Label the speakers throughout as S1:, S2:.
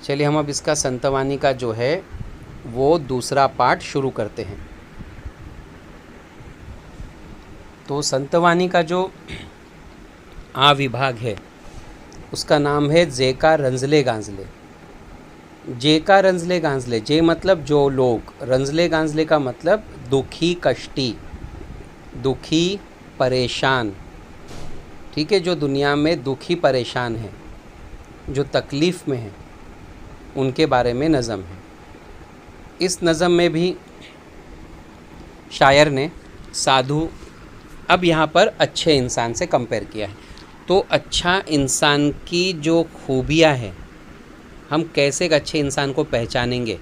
S1: चलिए हम अब इसका संतवानी का जो है वो दूसरा पार्ट शुरू करते हैं। तो संतवानी का जो आ विभाग है उसका नाम है जेका रंजले गांजले। जेका रंजले गांजले, जे मतलब जो लोग, रंजले गांजले का मतलब दुखी कष्टी, दुखी परेशान, ठीक है, जो दुनिया में दुखी परेशान है, जो तकलीफ़ में है, उनके बारे में नज़म है। इस नज़म में भी शायर ने साधु, अब यहाँ पर अच्छे इंसान से कंपेयर किया है। तो अच्छा इंसान की जो खूबियाँ हैं, हम कैसे एक अच्छे इंसान को पहचानेंगे,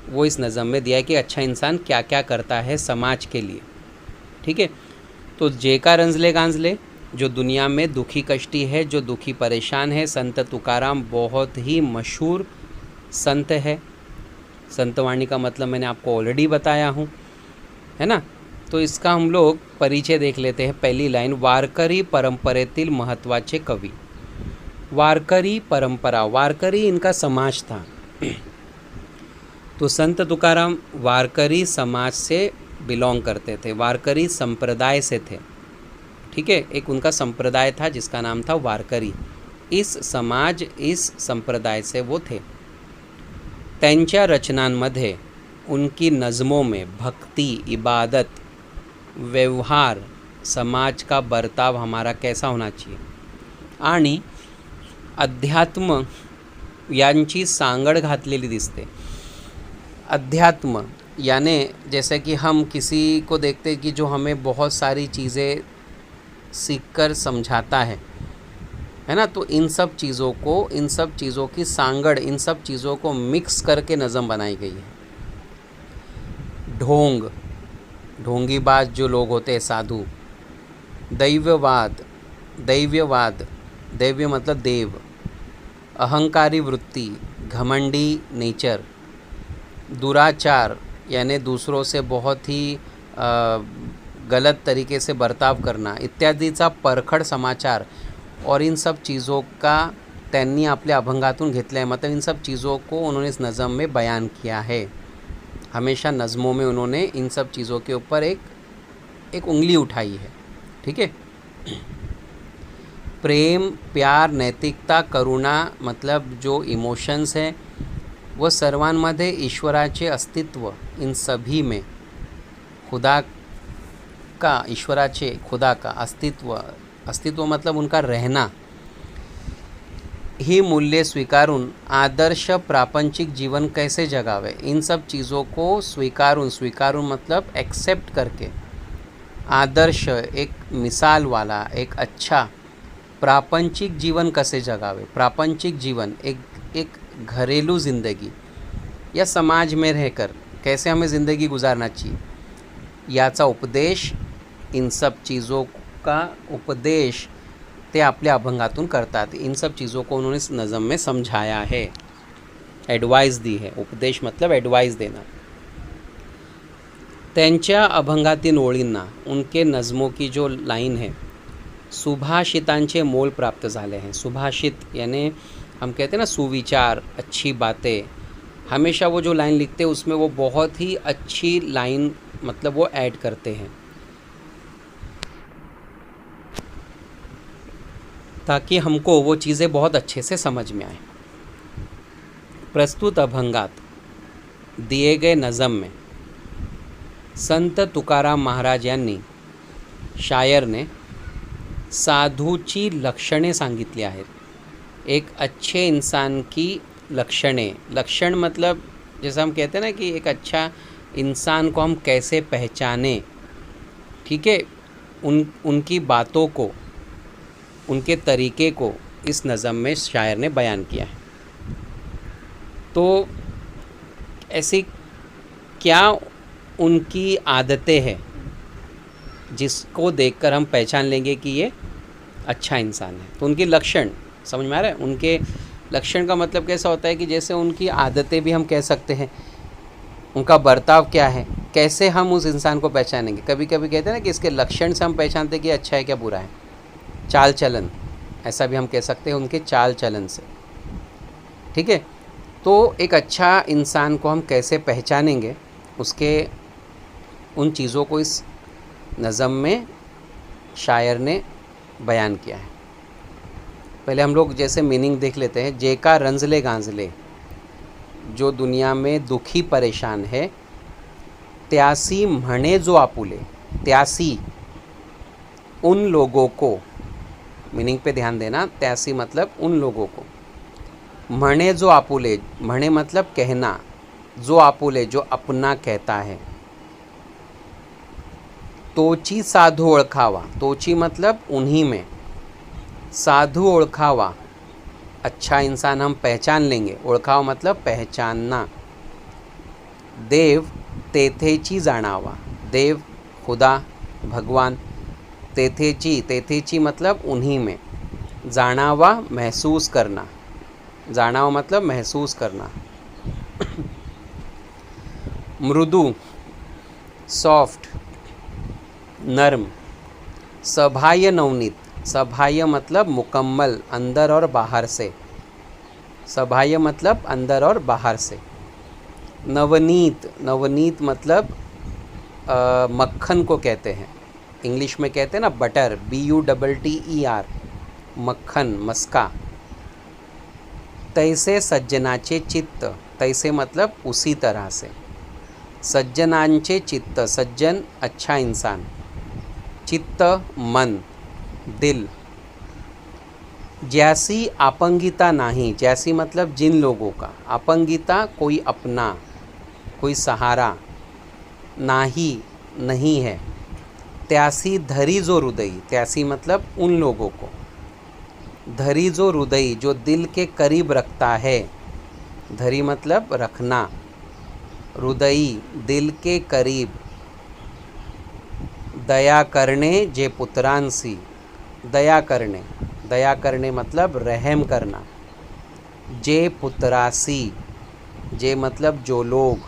S1: वो इस नज़म में दिया है कि अच्छा इंसान क्या क्या करता है समाज के लिए। ठीक है, तो जेका रंजले गांजले, जो दुनिया में दुखी कष्टी है, जो दुखी परेशान है, संत तुकाराम बहुत ही मशहूर संत है। संतवाणी का मतलब मैंने आपको ऑलरेडी बताया हूँ, है ना। तो इसका हम लोग परिचय देख लेते हैं। पहली लाइन, वारकरी परंपरेतील महत्त्वाचे कवी। वारकरी परंपरा, वारकरी इनका समाज था। तो संत तुकाराम वारकरी समाज से बिलोंग करते थे, वारकरी संप्रदाय से थे। ठीक है, एक उनका संप्रदाय था जिसका नाम था वारकरी। इस समाज, इस संप्रदाय से वो थे। त्यांच्या रचनांमध्ये, उनकी नज़मों में भक्ति, इबादत, व्यवहार, समाज का बर्ताव हमारा कैसा होना चाहिए, आणि अध्यात्म यांची सांगड घातलेली दिसते। अध्यात्म यानी जैसे कि हम किसी को देखते हैं कि जो हमें बहुत सारी चीज़ें सीखकर समझाता है ना, तो इन सब चीज़ों को, इन सब चीज़ों की सांगड़, इन सब चीज़ों को मिक्स करके नज़म बनाई गई है। ढोंग, ढोंगीबाज जो लोग होते हैं साधु। दैव्यवाद, दैव्यवाद, दैव्य मतलब देव। अहंकारी वृत्ति, घमंडी नेचर। दुराचार यानी दूसरों से बहुत ही गलत तरीके से बर्ताव करना इत्यादीचा परखड समाचार। और इन सब चीज़ों का त्यांनी आपल्या अभंगातून घेतला है, मतलब इन सब चीज़ों को उन्होंने इस नज़म में बयान किया है। हमेशा नज़मों में उन्होंने इन सब चीज़ों के ऊपर एक उंगली उठाई है। ठीक है, प्रेम, प्यार, नैतिकता, करुणा, मतलब जो इमोशंस हैं वो सर्वांमध्ये ईश्वराचे अस्तित्व, इन सभी में खुदा का, ईश्वराचे, खुदा का अस्तित्व, अस्तित्व मतलब उनका रहना, ही मूल्य स्वीकारून आदर्श प्रापंचिक जीवन कैसे जगावे, इन सब चीज़ों को स्वीकारून, स्वीकारून मतलब एक्सेप्ट करके, आदर्श एक मिसाल वाला, एक अच्छा प्रापंचिक जीवन कैसे जगावे। प्रापंचिक जीवन एक घरेलू ज़िंदगी या समाज में रहकर कैसे हमें ज़िंदगी गुजारना चाहिए, याचा उपदेश, इन सब चीज़ों का उपदेश ते आपल्या अभंगातून करतात। इन सब चीज़ों को उन्होंने इस नज़म में समझाया है, एडवाइस दी है। उपदेश मतलब एडवाइस देना। त्यांच्या अभंगातील ओळींना, उनके नज़मों की जो लाइन है, सुभाषितांचे मोल प्राप्त झाले हैं। सुभाषित यानी हम कहते हैं ना सुविचार, अच्छी बातें। हमेशा वो जो लाइन लिखते हैं उसमें वो बहुत ही अच्छी लाइन मतलब वो ऐड करते हैं ताकि हमको वो चीज़ें बहुत अच्छे से समझ में आए। प्रस्तुत अभंगात दिए गए नज़म में संत तुकाराम महाराज यांनी, शायर ने साधूची लक्षणे सांगितली आहेत। एक अच्छे इंसान की लक्षणे, लक्षण मतलब जैसा हम कहते हैं ना कि एक अच्छा इंसान को हम कैसे पहचाने। ठीक है, उनकी बातों को, उनके तरीके को इस नज़म में शायर ने बयान किया है। तो ऐसी क्या उनकी आदतें हैं जिसको देखकर हम पहचान लेंगे कि ये अच्छा इंसान है। तो उनकी लक्षण समझ में आ रहा है। उनके लक्षण का मतलब कैसा होता है कि जैसे उनकी आदतें भी हम कह सकते हैं, उनका बर्ताव क्या है, कैसे हम उस इंसान को पहचानेंगे। कभी कभी कहते हैं ना कि इसके लक्षण से हम पहचानते हैं कि अच्छा है क्या बुरा है। चाल चलन, ऐसा भी हम कह सकते हैं उनके चाल चलन से। ठीक है। तो एक अच्छा इंसान को हम कैसे पहचानेंगे, उसके उन चीज़ों को इस नज़म में शायर ने बयान किया है। पहले हम लोग जैसे मीनिंग देख लेते हैं। जेका रंजले गांजले, जो दुनिया में दुखी परेशान है, त्यासी म्हणे जो आपुले, त्यासी उन लोगों को, मीनिंग पे ध्यान देना, त्यासी मतलब उन लोगों को, म्हणे जो आपुले, म्हणे मतलब कहना, जो आपुले जो अपना कहता है, तोची साधु ओळखावा, तोची मतलब उन्हीं में, साधु ओळखावा अच्छा इंसान हम पहचान लेंगे, ओळखावा मतलब पहचानना, देव तेथेची जाणावा, देव खुदा भगवान, तेथेची, तेथेची मतलब उन्हीं में, जाणावा महसूस करना, जाणावा मतलब महसूस करना, मृदु सॉफ्ट नर्म, सबाह्य नवनीत, सबाह्य मतलब मुकम्मल अंदर और बाहर से, सबाह्य मतलब अंदर और बाहर से, नवनीत, नवनीत मतलब मक्खन को कहते हैं, इंग्लिश में कहते हैं ना बटर, BUTTER, मक्खन मस्का, तैसे सज्जनाचे चित्त, तैसे मतलब उसी तरह से, सज्जनांचे चित्त, सज्जन अच्छा इंसान, चित्त मन दिल, जैसी आपंगिता नहीं, जैसी मतलब जिन लोगों का, आपंगिता कोई अपना, कोई सहारा, नाही नहीं है, त्यासी धरी जो हृदय, त्यासी मतलब उन लोगों को, धरी जो हृदय जो दिल के करीब रखता है, धरी मतलब रखना, हृदय दिल के करीब, दया करने जे पुत्रांसी, दया करने, दया करने मतलब रहम करना, जे पुत्रासी, जे मतलब जो लोग,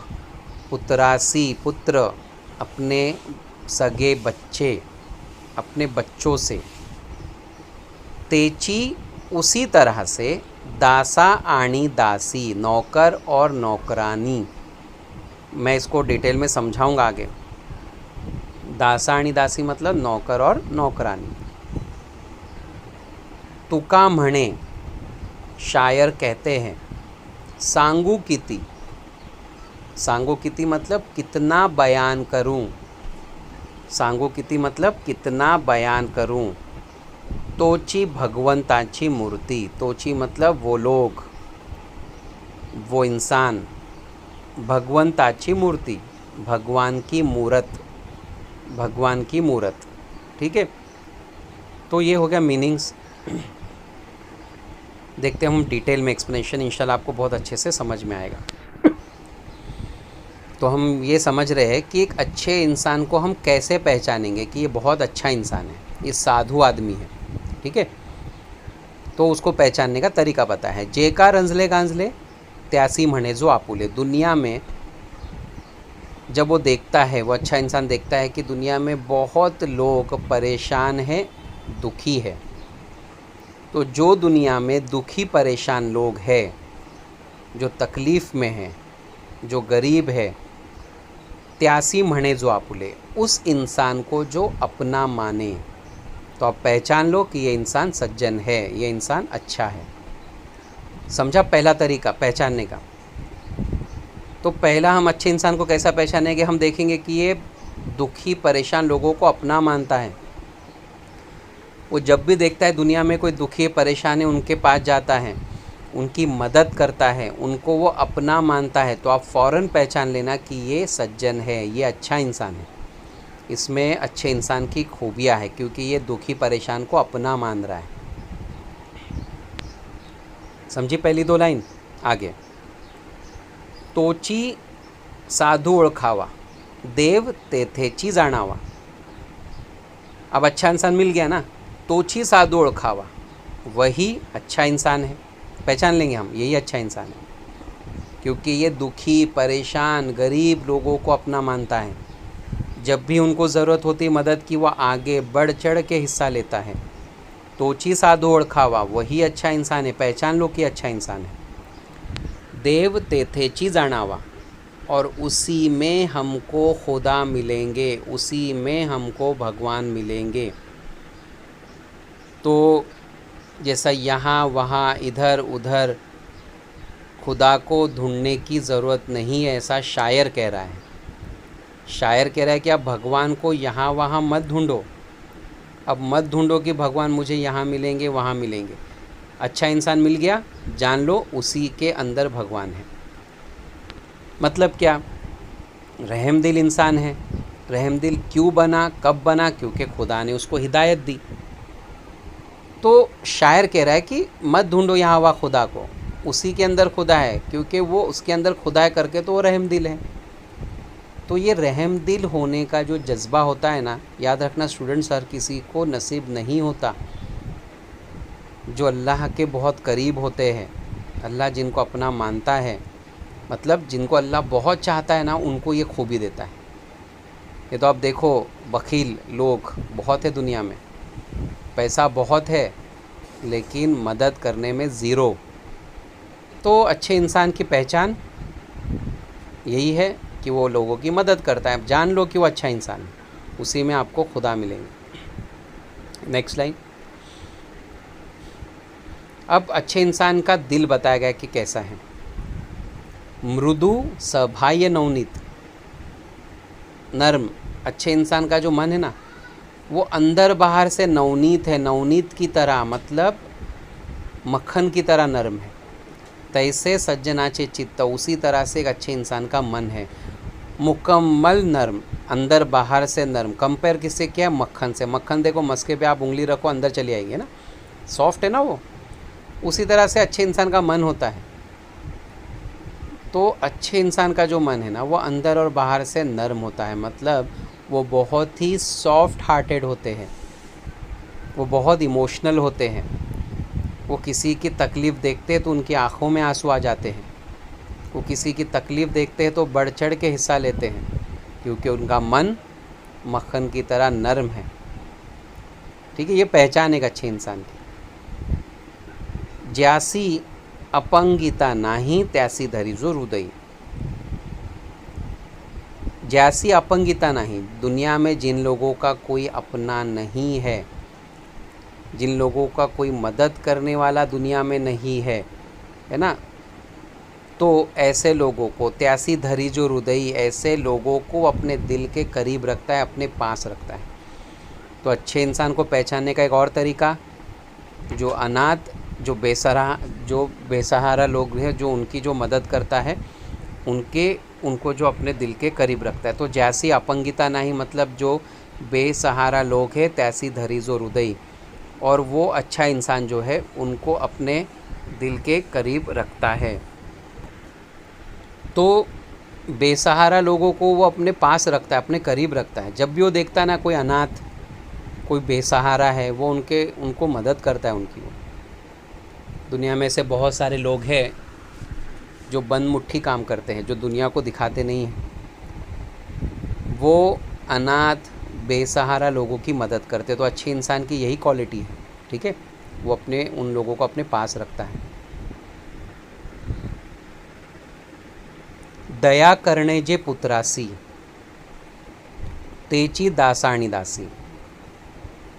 S1: पुत्रासी पुत्र अपने सगे बच्चे, अपने बच्चों से, तेची उसी तरह से, दासा आणी दासी नौकर और नौकरानी, मैं इसको डिटेल में समझाऊंगा आगे, दासा आणी दासी मतलब नौकर और नौकरानी, तुका म्हणे शायर कहते हैं, सांगू किती, सांगू किती मतलब कितना बयान करूं, सांगू किती मतलब कितना बयान करूं, तोची भगवंताची मूर्ति, तोची मतलब वो लोग, वो इंसान, भगवंताची मूर्ति भगवान की मूरत, भगवान की मूरत, ठीक है। तो ये हो गया मीनिंग्स। देखते हैं हम डिटेल में एक्सप्लेनेशन, इंशाल्लाह आपको बहुत अच्छे से समझ में आएगा। तो हम ये समझ रहे हैं कि एक अच्छे इंसान को हम कैसे पहचानेंगे कि ये बहुत अच्छा इंसान है, ये साधु आदमी है, ठीक है। तो उसको पहचानने का तरीका पता है। जेका रंजले गांजले त्यासी म्हणे जो आपुले, दुनिया में जब वो देखता है, वो अच्छा इंसान देखता है कि दुनिया में बहुत लोग परेशान हैं, दुखी है, तो जो दुनिया में दुखी परेशान लोग हैं, जो तकलीफ़ में हैं, जो गरीब है, त्यासी म्हणे जो आपुले, उस इंसान को जो अपना माने, तो आप पहचान लो कि ये इंसान सज्जन है, ये इंसान अच्छा है। समझा पहला तरीका पहचानने का। तो पहला हम अच्छे इंसान को कैसा पहचानेंगे, हम देखेंगे कि ये दुखी परेशान लोगों को अपना मानता है, वो जब भी देखता है दुनिया में कोई दुखी परेशान है उनके पास जाता है, उनकी मदद करता है, उनको वो अपना मानता है, तो आप फ़ौरन पहचान लेना कि ये सज्जन है, ये अच्छा इंसान है, इसमें अच्छे इंसान की खूबियाँ है, क्योंकि ये दुखी परेशान को अपना मान रहा है। समझी पहली दो लाइन। आगे, तोची साधू ओळखावा, देव तेथेची जाणावा। अब अच्छा इंसान मिल गया ना, तोची साधु ओळखावा, वही अच्छा इंसान है, पहचान लेंगे हम यही अच्छा इंसान है, क्योंकि ये दुखी परेशान गरीब लोगों को अपना मानता है, जब भी उनको ज़रूरत होती मदद की वो आगे बढ़ चढ़ के हिस्सा लेता है। तोची साधु ओळखावा, वही अच्छा इंसान है, पहचान लो कि अच्छा इंसान है। देव तेथेची जाणावा, और उसी में हमको खुदा मिलेंगे, उसी में हमको भगवान मिलेंगे। तो जैसा यहाँ वहाँ इधर उधर खुदा को ढूंढने की ज़रूरत नहीं है, ऐसा शायर कह रहा है। शायर कह रहा है कि आप भगवान को यहाँ वहाँ मत ढूंढो। अब मत ढूंढो कि भगवान मुझे यहाँ मिलेंगे वहाँ मिलेंगे। अच्छा इंसान मिल गया, जान लो उसी के अंदर भगवान है। मतलब क्या? रहमदिल इंसान है। रहमदिल क्यों बना, कब बना? क्योंकि खुदा ने उसको हिदायत दी। तो शायर कह रहा है कि मत ढूंढो यहाँ वहाँ खुदा को, उसी के अंदर खुदा है, क्योंकि वो उसके अंदर खुदा है करके तो वो रहमदिल है। तो ये रहमदिल होने का जो जज्बा होता है ना, याद रखना स्टूडेंट्स, हर किसी को नसीब नहीं होता। जो अल्लाह के बहुत करीब होते हैं, अल्लाह जिनको अपना मानता है, मतलब जिनको अल्लाह बहुत चाहता है ना, उनको ये खूबी देता है। ये तो आप देखो, बखील लोग बहुत है दुनिया में, पैसा बहुत है लेकिन मदद करने में ज़ीरो। तो अच्छे इंसान की पहचान यही है कि वो लोगों की मदद करता है। जान लो कि वो अच्छा इंसान है, उसी में आपको खुदा मिलेंगे। Next line. अब अच्छे इंसान का दिल बताया गया कि कैसा है। मृदु सभाय नवनीत, नर्म। अच्छे इंसान का जो मन है ना, वो अंदर बाहर से नवनीत है, नवनीत की तरह, मतलब मक्खन की तरह नरम है। तैसे सज्जनाचे चित्त, उसी तरह से एक अच्छे इंसान का मन है। मुकम्मल नर्म, अंदर बाहर से नर्म। कंपेयर किससे किया? मक्खन से। मक्खन देखो, मस्के पे आप उंगली रखो अंदर चली आएगी ना, सॉफ्ट है ना वो। उसी तरह से अच्छे इंसान का मन होता है। तो अच्छे इंसान का जो मन है ना, वो अंदर और बाहर से नर्म होता है, मतलब वो बहुत ही सॉफ्ट हार्टेड होते हैं, वो बहुत इमोशनल होते हैं। वो किसी की तकलीफ़ देखते हैं तो उनकी आंखों में आंसू आ जाते हैं। वो किसी की तकलीफ़ देखते हैं तो बढ़ चढ़ के हिस्सा लेते हैं, क्योंकि उनका मन मक्खन की तरह नरम है। ठीक है, ये पहचान एक अच्छे इंसान की। ज्यासी अपंगिता नाही त्यासी धरी जो हृदय। जैसी अपंगिता नहीं, दुनिया में जिन लोगों का कोई अपना नहीं है, जिन लोगों का कोई मदद करने वाला दुनिया में नहीं है, है ना, तो ऐसे लोगों को त्यासी धरी जो हृदय, ऐसे लोगों को अपने दिल के करीब रखता है, अपने पास रखता है। तो अच्छे इंसान को पहचानने का एक और तरीका, जो अनाथ, जो बेसहारा लोग हैं, जो उनकी जो मदद करता है, उनको जो अपने दिल के करीब रखता है। तो जैसी अपंगिता नहीं, मतलब जो बेसहारा लोग हैं, तैसी धरी जो हृदय, और वो अच्छा इंसान जो है उनको अपने दिल के करीब रखता है। तो बेसहारा लोगों को वो अपने पास रखता है, अपने करीब रखता है। जब भी वो देखता है ना कोई अनाथ, कोई बेसहारा है, वो उनको मदद करता है उनकी। वो दुनिया में ऐसे बहुत सारे लोग हैं जो बंद मुट्ठी काम करते हैं, जो दुनिया को दिखाते नहीं हैं। वो अनाथ बेसहारा लोगों की मदद करते हैं। तो अच्छे इंसान की यही क्वालिटी है। ठीक है, वो उन लोगों को अपने पास रखता है। दया करणे जे पुत्रासी तेची दासाणी दासी।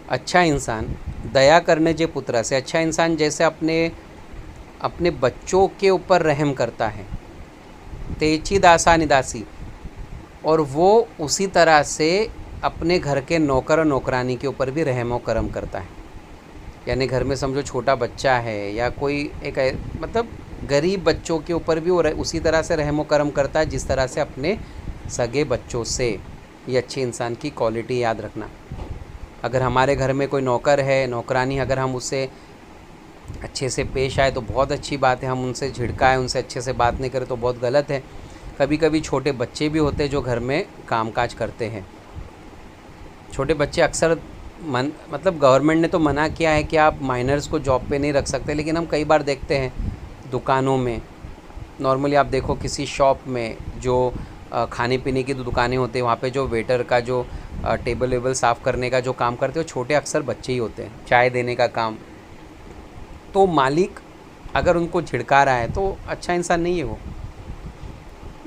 S1: अच्छा इंसान दया करने जे पुत्रासी, अच्छा इंसान जैसे अपने बच्चों के ऊपर रहम करता है। तेची दासानी दासी, और वो उसी तरह से अपने घर के नौकर और नौकरानी के ऊपर भी रहम और करम करता है। यानी घर में समझो छोटा बच्चा है या कोई एक मतलब गरीब बच्चों के ऊपर भी वो उसी तरह से रहम और करम करता है जिस तरह से अपने सगे बच्चों से। ये अच्छे इंसान की क्वालिटी याद रखना। अगर हमारे घर में कोई नौकर है, नौकरानी, अगर हम उससे अच्छे से पेश आए तो बहुत अच्छी बात है। हम उनसे झिड़काएं, उनसे अच्छे से बात नहीं करें तो बहुत गलत है। कभी कभी छोटे बच्चे भी होते हैं जो घर में कामकाज करते हैं। छोटे बच्चे अक्सर मतलब गवर्नमेंट ने तो मना किया है कि आप माइनर्स को जॉब पे नहीं रख सकते, लेकिन हम कई बार देखते हैं दुकानों में। नॉर्मली आप देखो किसी शॉप में जो खाने पीने की दुकानें होती हैं, वहाँ पे जो वेटर का जो टेबल वेबल साफ़ करने का जो काम करते हैं वो छोटे अक्सर बच्चे ही होते हैं, चाय देने का काम। तो मालिक अगर उनको झिड़का रहा है तो अच्छा इंसान नहीं है वो।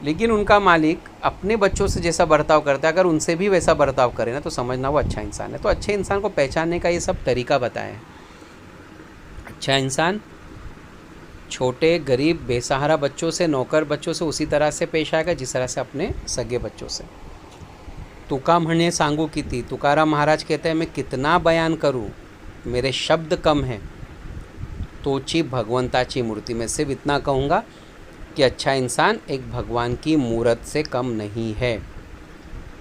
S1: लेकिन उनका मालिक अपने बच्चों से जैसा बर्ताव करता है, अगर उनसे भी वैसा बर्ताव करे ना तो समझना वो अच्छा इंसान है। तो अच्छे इंसान को पहचानने का ये सब तरीका बताया है। अच्छा इंसान छोटे गरीब बेसहारा बच्चों से, नौकर बच्चों से उसी तरह से पेश आएगा जिस तरह से अपने सगे बच्चों से। तुका म्हणे सांगू किती, तुकाराम महाराज कहते हैं मैं कितना बयान करूं, मेरे शब्द कम हैं। तोची भगवंताची मूर्ति, मैं सिर्फ इतना कहूँगा कि अच्छा इंसान एक भगवान की मूर्त से कम नहीं है।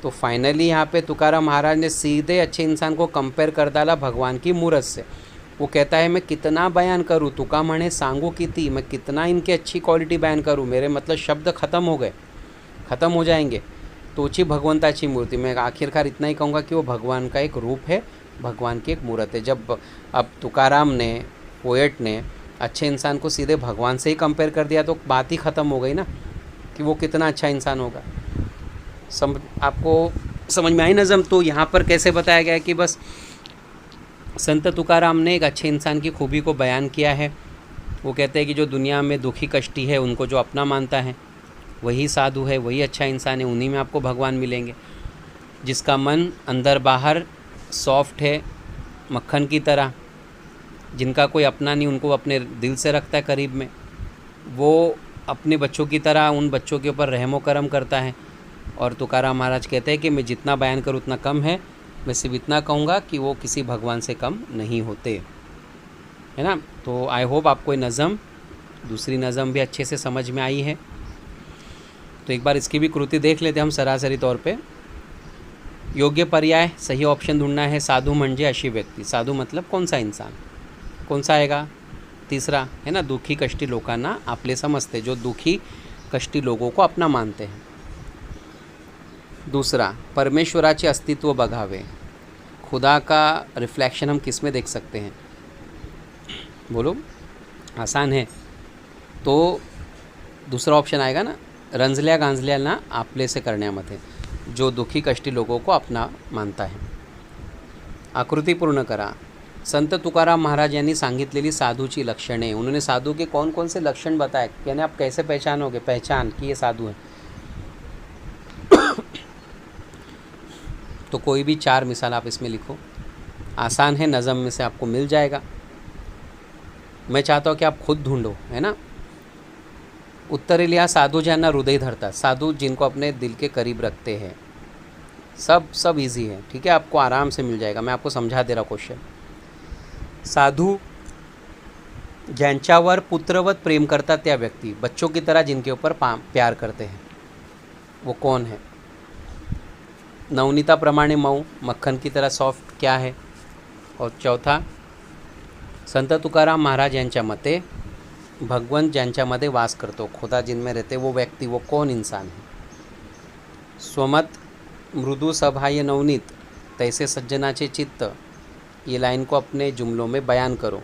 S1: तो फाइनली यहाँ पे तुकाराम महाराज ने सीधे अच्छे इंसान को कंपेयर कर डाला भगवान की मूर्त से। वो कहता है मैं कितना बयान करूँ, तुका म्हणे सांगू किती, मैं कितना इनकी अच्छी क्वालिटी बयान करूँ, मेरे मतलब शब्द ख़त्म हो गए, ख़त्म हो जाएंगे। तोची भगवंताची मूर्ति, मैं आखिरकार इतना ही कहूँगा कि वो भगवान का एक रूप है, भगवान की एक मूर्त है। जब अब तुकाराम ने, पोएट ने अच्छे इंसान को सीधे भगवान से ही कंपेयर कर दिया तो बात ही ख़त्म हो गई ना कि वो कितना अच्छा इंसान होगा। आपको समझ में आई नज़म। तो यहाँ पर कैसे बताया गया है कि बस संत तुकाराम ने एक अच्छे इंसान की खूबी को बयान किया है। वो कहते हैं कि जो दुनिया में दुखी कष्टी है उनको जो अपना मानता है वही साधु है, वही अच्छा इंसान है, उन्हीं में आपको भगवान मिलेंगे। जिसका मन अंदर बाहर सॉफ्ट है मक्खन की तरह, जिनका कोई अपना नहीं, उनको अपने दिल से रखता है करीब में, वो अपने बच्चों की तरह उन बच्चों के ऊपर रहमो करम करता है। और तुकाराम महाराज कहते हैं कि मैं जितना बयान करूँ उतना कम है, मैं सिर्फ इतना कहूँगा कि वो किसी भगवान से कम नहीं होते, है ना। तो आई होप आपको ये नज़म, दूसरी नज़म भी अच्छे से समझ में आई है। तो एक बार इसकी भी कृति देख लेते हम सरासरी तौर पे। योग्य पर्याय सही ऑप्शन ढूंढना है। साधू म्हणजे अशी व्यक्ती, साधू मतलब कौन सा इंसान, कौन सा आएगा, तीसरा है ना, दुखी कष्टी लोकांना आपले समजते, जो दुखी कष्टी लोगों को अपना मानते हैं। दूसरा, परमेश्वराचे अस्तित्व बघावे, खुदा का रिफ्लेक्शन हम किस में देख सकते हैं, बोलो, आसान है। तो दूसरा ऑप्शन आएगा ना, रंजल्या गांजल्याना आपले से करण्यामध्ये, जो दुखी कष्टी लोगों को अपना मानता है। आकृती पूर्ण करा। संत तुकाराम महाराज यांनी सांगितलेली साधूची लक्षणे, उन्होंने साधु के कौन कौन से लक्षण बताए, यानी आप कैसे पहचानोगे, पहचान कि ये साधु है। तो कोई भी 4 मिसाल आप इसमें लिखो, आसान है, नज़म में से आपको मिल जाएगा। मैं चाहता हूँ कि आप खुद ढूंढो, है ना। उत्तर लिया, साधु ज्यांना हृदय धरतात, साधु जिनको अपने दिल के करीब रखते हैं। सब इजी है, ठीक है, आपको आराम से मिल जाएगा। मैं आपको समझा दे रहा क्वेश्चन। साधु ज्यांच्यावर पुत्रवत प्रेम करतात त्या व्यक्ति, बच्चों की तरह जिनके ऊपर प्यार करते हैं, वो कौन है। नवनीता प्रमाणे मऊ, मक्खन की तरह सॉफ्ट क्या है। और चौथा, संत तुकाराम महाराज यांच्या मते भगवंत ज्यांच्यामध्ये वास करतो, खुदा जिनमें रहते, वो व्यक्ति, वो कौन इंसान है। स्वमत मृदु सभाय नवनीत, तैसे सज्जनाचे चित्त, ये लाइन को अपने जुमलों में बयान करो।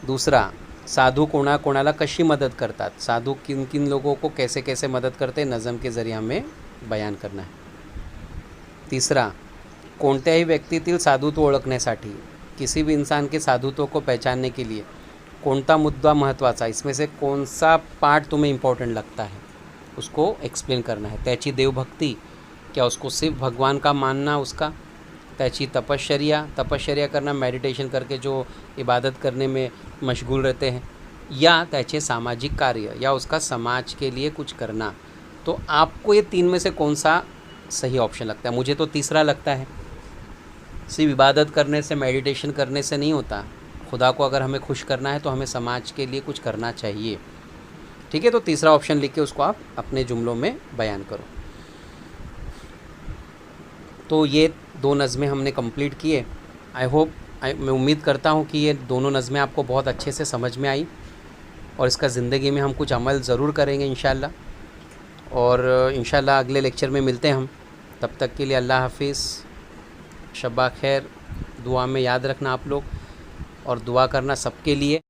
S1: दूसरा, साधु कोणाला कशी मदद करतात, साधु किन किन लोगों को कैसे कैसे मदद करते, नज़म के ज़रिए हमें बयान करना है। तीसरा, कोणत्याही व्यक्तीतील साधुत्व ओळखण्यासाठी, किसी भी इंसान के साधुत्व को पहचानने के लिए कौनता मुद्दा महत्त्वाचा, इसमें से कौन सा पार्ट तुम्हें इम्पोर्टेंट लगता है, उसको एक्सप्लेन करना है। त्याची देवभक्ति, क्या उसको सिर्फ भगवान का मानना, उसका त्याची तपश्चर्या करना, मेडिटेशन करके जो इबादत करने में मशगूल रहते हैं, या त्याचे सामाजिक कार्य, या उसका समाज के लिए कुछ करना। तो आपको ये 3 में से कौन सा सही ऑप्शन लगता है। मुझे तो तीसरा लगता है, सिर्फ इबादत करने से, मेडिटेशन करने से नहीं होता। खुदा को अगर हमें खुश करना है तो हमें समाज के लिए कुछ करना चाहिए, ठीक है। तो तीसरा ऑप्शन लिख के उसको आप अपने जुमलों में बयान करो। तो ये 2 नज़में हमने कंप्लीट किए। आई होप, मैं उम्मीद करता हूँ कि ये दोनों नज़में आपको बहुत अच्छे से समझ में आई और इसका ज़िंदगी में हम कुछ अमल ज़रूर करेंगे इंशाल्लाह। और इंशाल्लाह अगले लेक्चर में मिलते हैं हम। तब तक के लिए अल्लाह हाफिज़, शब्बा खैर। दुआ में याद रखना आप लोग, और दुआ करना सबके लिए।